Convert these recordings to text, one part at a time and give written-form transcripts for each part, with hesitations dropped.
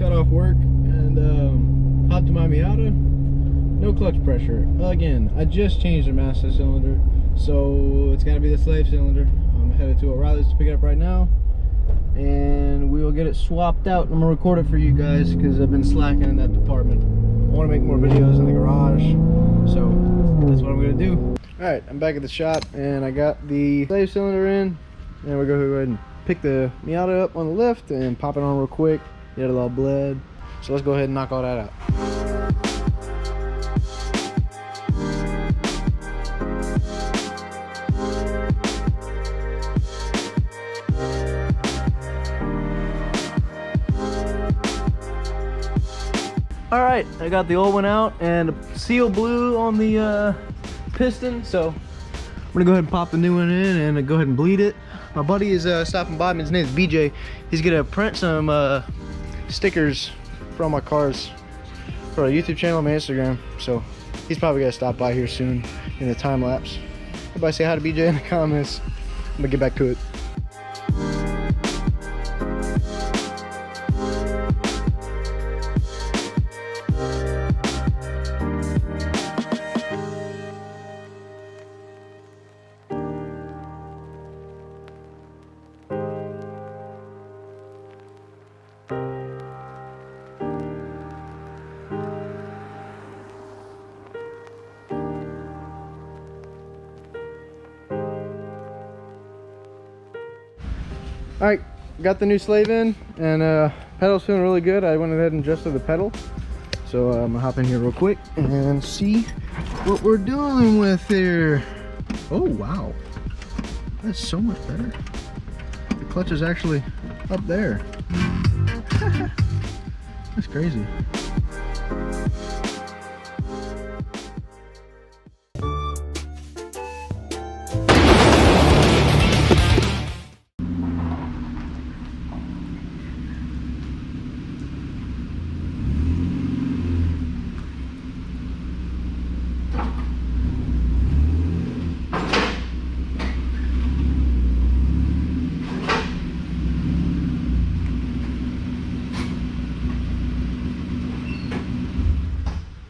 got off work and hopped to my Miata. No clutch pressure. Again, I just changed the master cylinder, so it's got to be the slave cylinder. I'm headed to O'Reilly's to pick it up right now, and we will get it swapped out. I'm gonna record it for you guys because I've been slacking in that department. I want to make more videos in the garage, so that's what I'm gonna do. All right, I'm back at the shop, and I got the slave cylinder in, and we're gonna go ahead and pick the Miata up on the lift and pop it on real quick. Get it all bled. So let's go ahead and knock all that out. All right, I got the old one out and seal blue on the piston, so I'm gonna go ahead and pop the new one in and go ahead and bleed it. My buddy is stopping by me. His name is BJ. He's gonna print some stickers for all my cars for a YouTube channel and my Instagram, so he's probably gonna stop by here soon in the time lapse. Everybody say hi to BJ in the comments. I'm gonna get back to it. All right, got the new slave in, and pedal's feeling really good. I went ahead and adjusted the pedal, so I'm gonna hop in here real quick and see what we're doing with here. Oh wow, that's so much better. The clutch is actually up there. That's crazy.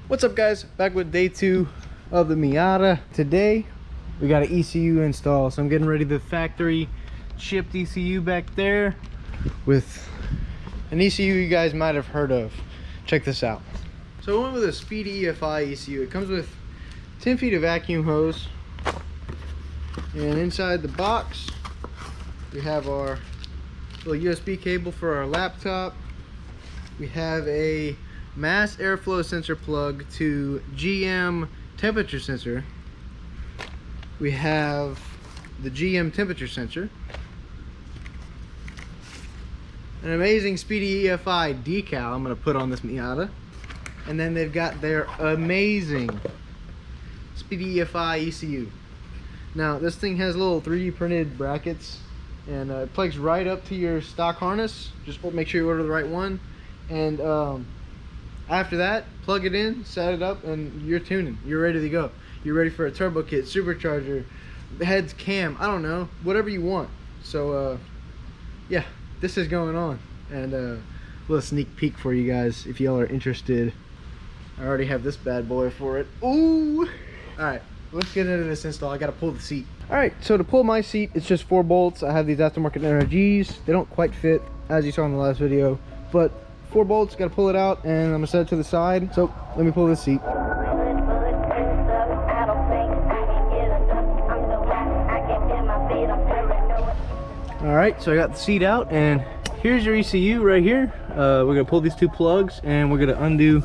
What's up guys, back with day 2 of the Miata. Today we got an ECU install, so I'm getting ready the factory shipped ECU back there with an ECU you guys might have heard of. Check this out. So I went with a Speedy EFI ECU. It comes with 10 feet of vacuum hose, and inside the box we have our little USB cable for our laptop. We have a mass airflow sensor plug to GM temperature sensor. We have the GM temperature sensor, an amazing Speedy EFI decal I'm going to put on this Miata, and then they've got their amazing Speedy EFI ECU. Now this thing has little 3D printed brackets, and it plugs right up to your stock harness. Just make sure you order the right one, and after that, plug it in, set it up, and you're tuning. You're ready to go. You're ready for a turbo kit, supercharger, heads, cam, I don't know, whatever you want. So yeah, this is going on, and a little sneak peek for you guys if y'all are interested. I already have this bad boy for it. Ooh! All right, let's get into this install. I gotta pull the seat. All right, so to pull my seat, it's just 4 bolts. I have these aftermarket NRGs. They don't quite fit, as you saw in the last video, but 4 bolts, gotta pull it out, and I'm gonna set it to the side. So let me pull this seat. All right, so I got the seat out, and here's your ECU right here. We're gonna pull these 2 plugs, and we're gonna undo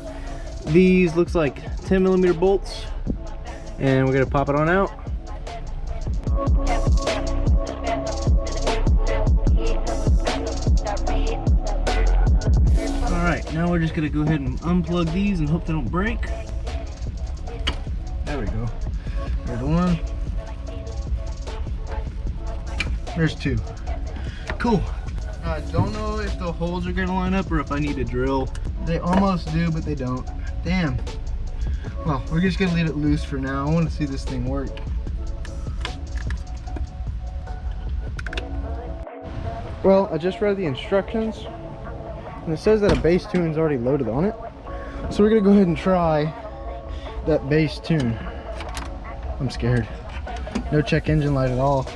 these, looks like 10mm bolts, and we're gonna pop it on out. Alright, now we're just gonna go ahead and unplug these and hope they don't break. There we go. There's 1. There's 2. Cool. I don't know if the holes are gonna line up or if I need to drill. They almost do, but they don't. Damn. Well, we're just gonna leave it loose for now. I want to see this thing work. Well, I just read the instructions, and it says that a bass tune is already loaded on it. So we're gonna go ahead and try that bass tune. I'm scared. No check engine light at all.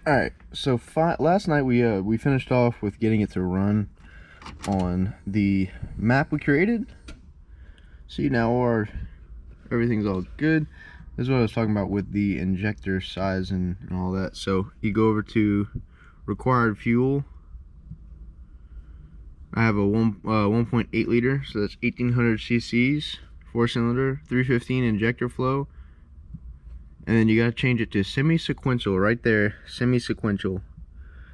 Alright, so last night we finished off with getting it to run on the map we created. See, now everything's all good. This is what I was talking about with the injector size and all that. So you go over to required fuel. I have a 1.8 liter, so that's 1800 cc's, 4-cylinder, 315 injector flow. And then you gotta change it to semi-sequential right there, semi-sequential.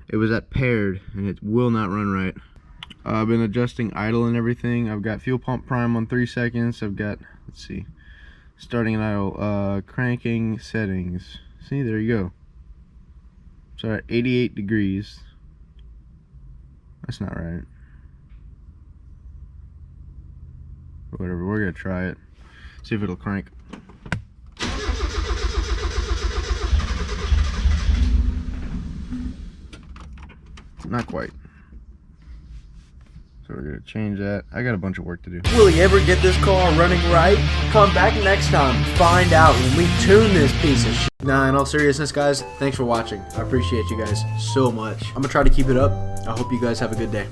It was at paired and it will not run right. I've been adjusting idle and everything. I've got fuel pump prime on 3 seconds. I've got, let's see, starting and idle, cranking settings. See, there you go. So at 88 degrees. That's not right. Whatever, we're gonna try it. See if it'll crank. Not quite. So we're gonna change that. I got a bunch of work to do. Will he ever get this car running right? Come back next time and find out when we tune this piece of shit. Nah, in all seriousness, guys, thanks for watching. I appreciate you guys so much. I'm gonna try to keep it up. I hope you guys have a good day.